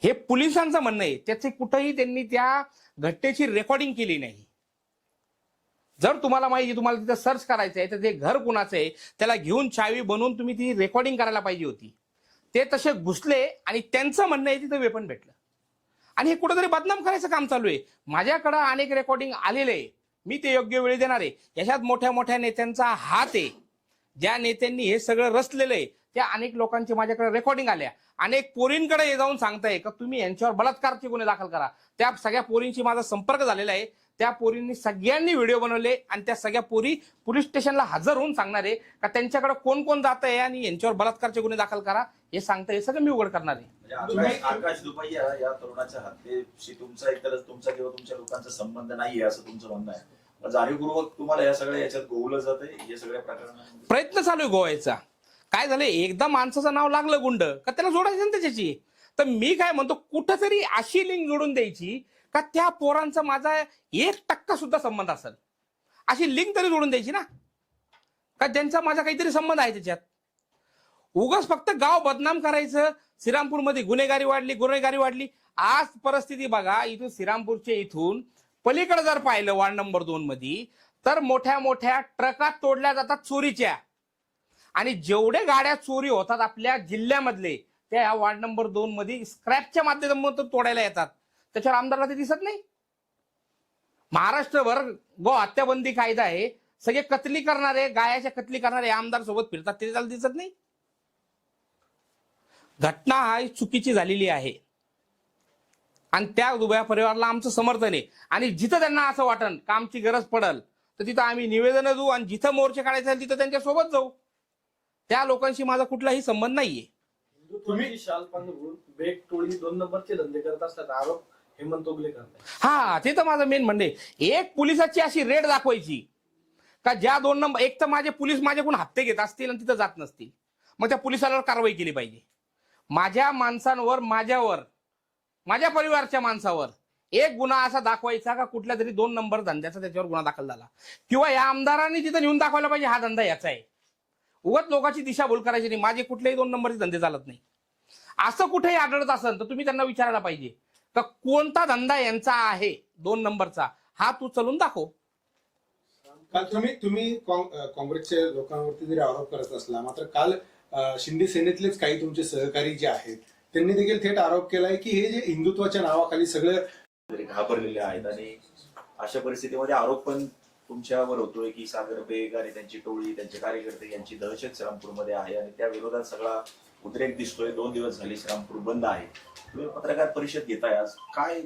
हे पोलिसांचं म्हणणं आहे. त्याचे कुठंही त्यांनी त्या घटनेची रेकॉर्डिंग केली नाही. जर तुम्हाला माहिती, तुम्हाला तिथं सर्च करायचं आहे तर ते घर कुणाचं आहे त्याला घेऊन चावी बनवून तुम्ही ती रेकॉर्डिंग करायला पाहिजे होती. ते तसे घुसले आणि त्यांचं म्हणणं आहे तिथं वेपन भेटलं आणि हे कुठंतरी बदनाम करायचं काम चालू आहे. माझ्याकडं अनेक रेकॉर्डिंग आलेले आहे, मी ते योग्य वेळी देणार आहे. याच्यात मोठ्या मोठ्या नेत्यांचा हात आहे. ज्या नेत्यांनी हे सगळं रचलेलं आहे त्या अनेक लोकांची माझ्याकडे रेकॉर्डिंग आल्या. अनेक पोरींकडे हे जाऊन सांगताय का तुम्ही यांच्यावर बलात्कारचे गुन्हे दाखल करा. त्या सगळ्या पोरींशी माझा संपर्क झालेला आहे. त्या पोरींनी सगळ्यांनी व्हिडिओ बनवले आणि त्या सगळ्या पोरी पोलीस स्टेशनला हजर होऊन सांगणार आहे का त्यांच्याकडे कोण कोण जात आहे आणि यांच्यावर बलात्कारचे गुन्हे दाखल करा. हे सांगता हे सगळं मी उघड करणार आहे. म्हणजे आकाश दुपाई या तरुणाच्या हत्येशी तुमचा एकतरच तुमचा किंवा तुमच्या लोकांचा संबंध नाहीये असं तुमचं म्हणणं आहे. पण जाणीवपूर्वक तुम्हाला या सगळ्या याच्यात गोवलं जातंय हे सगळ्या प्रकरणात? प्रयत्न चालू आहे गोवायचा. काय झालं, एकदा माणसाचं नाव लागलं गुंड का त्याला जोडायचं ना त्याच्याशी. तर मी काय म्हणतो, कुठंतरी अशी लिंक जोडून द्यायची का त्या पोरांचा माझा 1% सुद्धा संबंध असेल, अशी लिंक तरी जोडून द्यायची ना, का ज्यांचा माझा काहीतरी संबंध आहे त्याच्यात. उगाच फक्त गाव बदनाम करायचं. श्रीरामपूरमध्ये गुन्हेगारी वाढली. आज परिस्थिती बघा, इथून श्रीरामपूरच्या इथून पलीकडे जर पाहिलं वार्ड नंबर 2 मध्ये तर मोठ्या मोठ्या ट्रका तोडल्या जातात चोरीच्या. आणि जेवढे गाड्या चोरी होतात आपल्या जिल्ह्यामधले त्या या वार्ड नंबर 2 मध्ये स्क्रॅपच्या माध्यमातून तोडायला येतात. त्याच्यावर आमदारला ते दिसत नाही. महाराष्ट्रभर गो हत्याबंदी कायदा आहे, सगळे कत्ली करणारे, गायाच्या कत्ली करणारे आमदार सोबत फिरतात, ते त्याला दिसत नाही. घटना ही चुकीची झालेली आहे आणि त्या दुबळ्या परिवाराला आमचं समर्थन आहे. आणि जिथं त्यांना असं वाटन का आमची गरज पडल तर तिथं आम्ही निवेदन देऊ आणि जिथं मोर्चे काढायचे असेल तिथं त्यांच्या सोबत जाऊ. त्या लोकांशी माझा कुठलाही संबंध नाहीये. हिंदुत्वाची शाल पांघरून बेग टोळी 2 नंबरचे धंदे करत असतात आरोप हेमंत ओगले करतात. हा, ते तर माझं मेन म्हणणे. एक पोलिसाची अशी रेड दाखवायची का ज्या 2 नंबर, एक तर माझे पोलीस माझ्याकडून हप्ते घेत असतील आणि तिथं जात नसतील, मग त्या पोलिसाला कारवाई केली पाहिजे. माझ्या माणसांवर, माझ्यावर, माझ्या परिवारच्या माणसावर एक गुन्हा असा दाखवायचा का कुठल्या तरी 2 नंबर धंद्याचा त्याच्यावर गुन्हा दाखल झाला, किंवा या आमदारांनी तिथं नेऊन दाखवायला पाहिजे हा धंदा याचा आहे. उगाच लोकांची दिशाभूल करायची नाही. माझे कुठलेही 2 नंबरचे धंदे चालत नाही. असं कुठेही आढळत असेल तर तुम्ही त्यांना विचारायला पाहिजे का कोणता धंदा यांचा आहे 2 नंबरचा, हा तू चलून दाखव. काल तुम्ही काँग्रेसच्या लोकांवरती जरी आरोप करत असला, मात्र काल शिंदे सेनेतलेच काही तुमचे सहकारी जे आहेत त्यांनी देखील थेट आरोप केलाय की हे जे हिंदुत्वाच्या नावाखाली सगळं घाबरलेले आहेत आणि अशा परिस्थितीमध्ये आरोप पण तुमच्यावर होतोय की सागर बेग आणि त्यांची टोळी, त्यांचे कार्यकर्ते यांची दहशत श्रीरामपूरमध्ये आहे आणि त्या विरोधात सगळा उद्रेक दिसतोय. 2 दिवस झाले श्रीरामपूर बंद आहे. तुम्ही पत्रकार परिषद घेताय, आज काय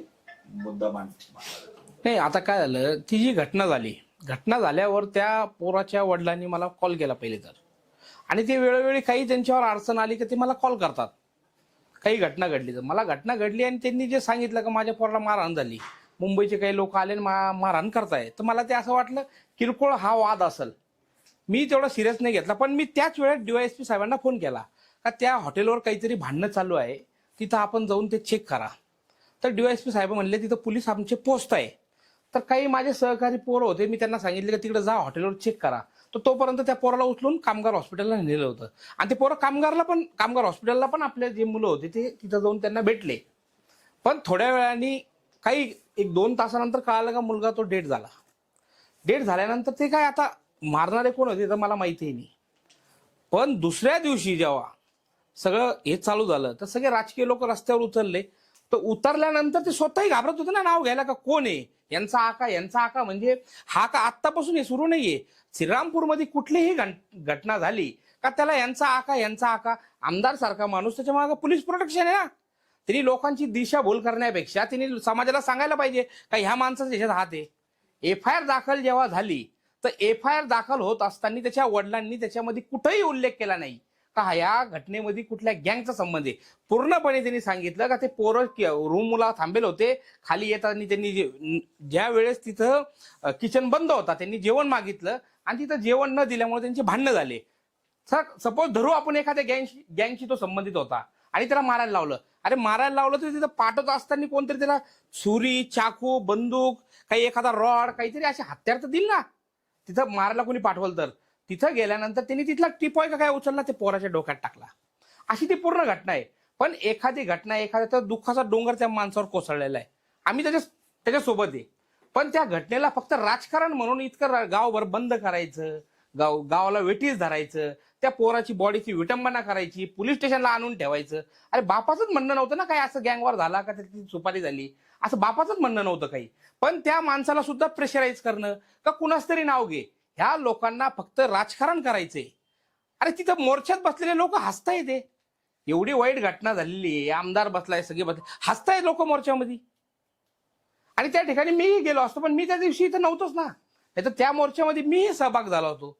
मुद्दा नाही, आता काय झालं, ती जी घटना झाल्यावर त्या पोराच्या वडिलांनी मला कॉल केला पहिले तर, आणि ते वेळोवेळी काही त्यांच्यावर अडचण आली की ते मला कॉल करतात. काही घटना घडली तर मला घटना घडली आणि त्यांनी जे सांगितलं की माझ्या पोराला मारहाण झाली, मुंबईचे काही लोक आले मारहाण करताय, तर मला ते असं वाटलं किरकोळ हा वाद असेल. मी तेवढा सिरियस नाही घेतला. पण मी त्याच वेळेस DYSP साहेबांना फोन केला का त्या हॉटेलवर काहीतरी भांडणं चालू आहे, तिथं आपण जाऊन ते चेक करा. तर DYSP साहेब म्हणले तिथं पोलीस आमचे पोस्ट आहे. तर काही माझे सहकारी पोरं होते, मी त्यांना सांगितले की तिकडे जा हॉटेलवर चेक करा. तर तोपर्यंत त्या पोराला उचलून कामगार हॉस्पिटलला नेलं होतं आणि ते पोरं कामगार हॉस्पिटलला पण आपले जे मुलं होते ते तिथं जाऊन त्यांना भेटले. पण थोड्या वेळाने काही 1-2 तासानंतर कळालं का मुलगा तो डेड झाल्यानंतर ते काय आता मारणारे कोण होते तर मला माहितीही नाही. पण दुसऱ्या दिवशी जेव्हा सगळं हे चालू झालं तर सगळे राजकीय लोक रस्त्यावर उतरले. तर उतरल्यानंतर ते स्वतःही घाबरत होते ना नाव घ्यायला का कोण आहे यांचा आका. म्हणजे हा का आत्तापासून हे सुरू नाहीये. श्रीरामपूरमध्ये कुठलीही घटना झाली का त्याला यांचा आका. आमदार सारखा माणूस, त्याच्या मागे पोलीस प्रोटेक्शन आहे ना. त्यांनी लोकांची दिशाभूल करण्यापेक्षा त्यांनी समाजाला सांगायला पाहिजे का ह्या माणसाचा ह्याच्यात हात आहे. एफआयआर दाखल जेव्हा झाली तर एफआयआर दाखल होत असताना त्याच्या वडिलांनी त्याच्यामध्ये कुठेही उल्लेख केला नाही का या घटनेमध्ये कुठल्या गँगचा संबंध आहे. पूर्णपणे त्यांनी सांगितलं का ते पोरं रूमला थांबेल होते, खाली येताना त्यांनी ज्या वेळेस तिथं किचन बंद होता त्यांनी जेवण मागितलं आणि तिथं जेवण न दिल्यामुळे त्यांचे भांडणं झाले. सपोज धरू आपण एखाद्या गँगशी तो संबंधित होता आणि त्याला मारायला लावलं. अरे मारायला लावलं तर तिथं पाठवत असताना कोणतरी त्याला छुरी, चाकू, बंदूक, काही एखादा रॉड, काहीतरी असे हत्यार तर दिल ना. तिथं मारायला कोणी पाठवलं तर तिथं गेल्यानंतर त्यांनी तिथला टिपॉय का काय उचलला ते पोराच्या डोक्यात टाकला. अशी ती पूर्ण घटना आहे. पण एखादी घटना एखाद्या दुःखाचा डोंगर त्या माणसावर कोसळलेला आहे. आम्ही त्याच्यासोबत आहे. पण त्या घटनेला फक्त राजकारण म्हणून इतकं गावभर बंद करायचं, गावाला वेठीस धरायचं, त्या पोराची बॉडीची विटंबना करायची, पोलीस स्टेशनला आणून ठेवायचं. अरे बापाचंच म्हणणं नव्हतं ना काय असं गँगवर झाला का त्याची सुपारी झाली असं बापाचंच म्हणणं नव्हतं काही. पण त्या माणसाला सुद्धा प्रेशराईज करणं का कुणाच तरी नाव घे, ह्या लोकांना फक्त राजकारण करायचंय. अरे तिथं मोर्चात बसलेले लोक हसताय, ते एवढी वाईट घटना झालेली आहे, आमदार बसलाय, सगळे बसले, हसतायत लोक मोर्चामध्ये. आणि त्या ठिकाणी मीही गेलो असतो पण मी त्या दिवशी इथं नव्हतोच ना. नाही तर त्या मोर्चामध्ये मीही सहभाग झाला होतो.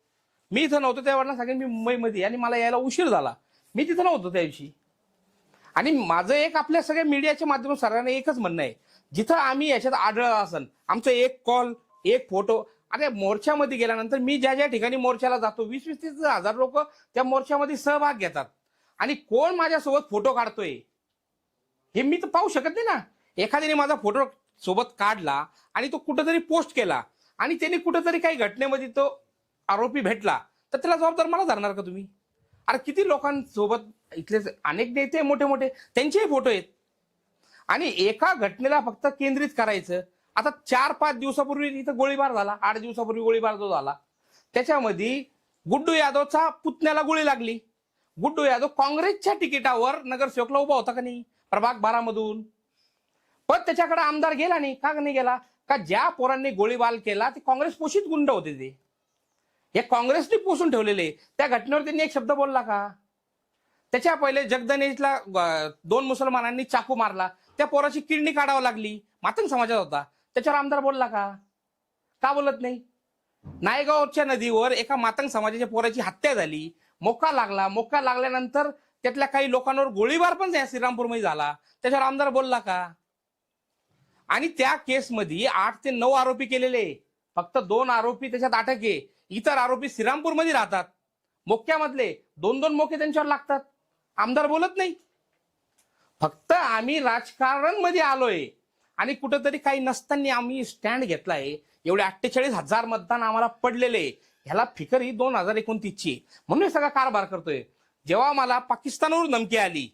मी इथं नव्हतो त्यावेळेला सांगेन मी मुंबईमध्ये आणि मला यायला उशीर झाला, मी तिथं नव्हतो त्या दिवशी. आणि माझं एक आपल्या सगळ्या मीडियाच्या माध्यमातून सर्वांना एकच म्हणणं आहे, जिथं आम्ही याच्यात आढळलं असन आमचं एक कॉल, एक फोटो. अरे मोर्चामध्ये गेल्यानंतर मी ज्या ज्या ठिकाणी मोर्चाला जातो 20-30 हजार लोक त्या मोर्चामध्ये सहभाग घेतात आणि कोण माझ्यासोबत फोटो काढतोय हे मी तर पाहू शकत नाही ना. एखाद्याने माझा फोटो सोबत काढला आणि तो कुठेतरी पोस्ट केला आणि त्याने कुठेतरी काही घटनेमध्ये तो आरोपी भेटला तर त्याला जबाबदार मला धरणार का तुम्ही? अरे किती लोकांसोबत इथले अनेक नेते मोठे मोठे त्यांचेही फोटो आहेत आणि एका घटनेला फक्त केंद्रित करायचं. आता 4-5 दिवसापूर्वी इथं गोळीबार झाला, 8 दिवसापूर्वी गोळीबार जो झाला त्याच्यामध्ये गुड्डू यादवचा पुतण्याला गोळी लागली. गुड्डू यादव काँग्रेसच्या तिकिटावर नगरसेवकला उभा होता का नाही प्रभाग 12 मधून, पण त्याच्याकडे आमदार गेला नाही. का नाही गेला? का ज्या पोरांनी गोळीबार केला ते काँग्रेस पोषित गुंड होते, ते हे काँग्रेसने पोषून ठेवलेले. त्या घटनेवर त्यांनी एक शब्द बोलला का? त्याच्या पहिले जगदनेशला 2 मुसलमानांनी चाकू मारला, त्या पोराची किडनी काढावं लागली, मातंग समाजात होता, त्याच्यावर आमदार बोलला का? का बोलत नाही? नायगावच्या नदीवर एका मातंग समाजाच्या पोराची हत्या झाली, मोका लागला, मोका लागल्यानंतर त्यातल्या काही लोकांवर गोळीबार पण श्रीरामपूरमध्ये झाला, त्याच्यावर आमदार बोलला का? आणि त्या केसमध्ये 8 ते 9 आरोपी केलेले, फक्त 2 आरोपी त्याच्यात अटक आहे, इतर आरोपी श्रीरामपूरमध्ये राहतात. मोक्यामधले 2-2 मोके त्यांच्यावर लागतात, आमदार बोलत नाही. फक्त आम्ही राजकारण मध्ये आलोय आणि कुठंतरी काही नसताना आम्ही स्टँड घेतलाय. एवढे 48,000 मतदान आम्हाला पडलेले, ह्याला फिकर ही 2029ची, म्हणून हे सगळा कारभार करतोय. जेव्हा मला पाकिस्तानवरून धमकी आली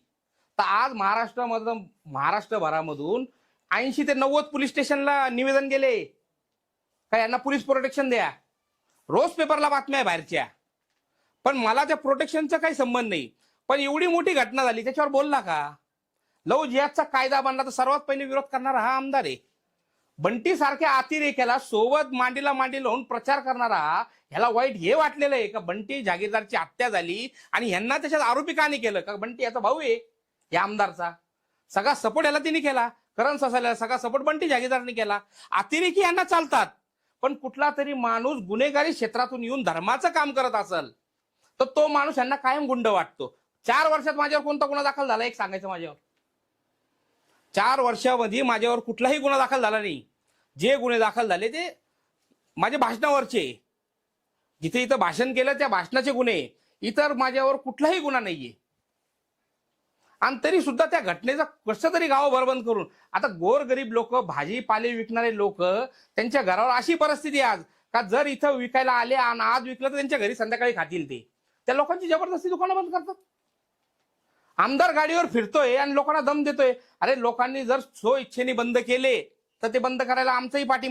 तर आज महाराष्ट्रभरामधून 80 ते 90 पोलीस स्टेशनला निवेदन गेले का यांना पोलीस प्रोटेक्शन द्या. रोज पेपरला बातम्या आहे बाहेरच्या, पण मला त्या प्रोटेक्शनचा काही संबंध नाही. पण एवढी मोठी घटना झाली त्याच्यावर बोलला का? लव जिहादचा कायदा बनला तर सर्वात पहिले विरोध करणारा हा आमदार आहे. बंटी सारख्या अतिरेक्याला सोबत मांडीला मांडी लावून प्रचार करणारा ह्याला वाईट हे वाटलेलं आहे का बंटी जागीरदारची हत्या झाली आणि ह्यांना त्याच्यात आरोपी का नाही केलं? का बंटी याचा भाऊ आहे या आमदारचा, सगळा सपोर्ट याला तिने केला, करण ससायला सगळा सपोर्ट बंटी जागीरदारने केला. अतिरेकी यांना चालतात, पण कुठला तरी माणूस गुन्हेगारी क्षेत्रातून येऊन धर्माचं काम करत असेल तर तो माणूस यांना कायम गुंड वाटतो. 4 वर्षात माझ्यावर कोणता गुन्हा दाखल झाला एक सांगायचं? माझ्यावर 4 वर्षामध्ये माझ्यावर कुठलाही गुन्हा दाखल झाला नाही. जे गुन्हे दाखल झाले ते माझ्या भाषणावरचे, जिथे इथं भाषण केलं त्या भाषणाचे गुन्हे, इतर माझ्यावर कुठलाही गुन्हा नाहीये. आणि तरी सुद्धा त्या घटनेचा कसं तरी गाव बरबंद करून, आता गोरगरीब लोक, भाजीपाले विकणारे लोक, त्यांच्या घरावर अशी परिस्थिती आज का जर इथं विकायला आले आणि आज विकलं तर त्यांच्या घरी संध्याकाळी खातील ते. त्या लोकांची जबरदस्ती दुकानं बंद करतात. आमदार गाडीवर फिरतोय आणि लोकांना दम देतोय. अरे लोकांनी जर सो इच्छेने बंद केले तर ते बंद करायला आमचाही पाठिंबा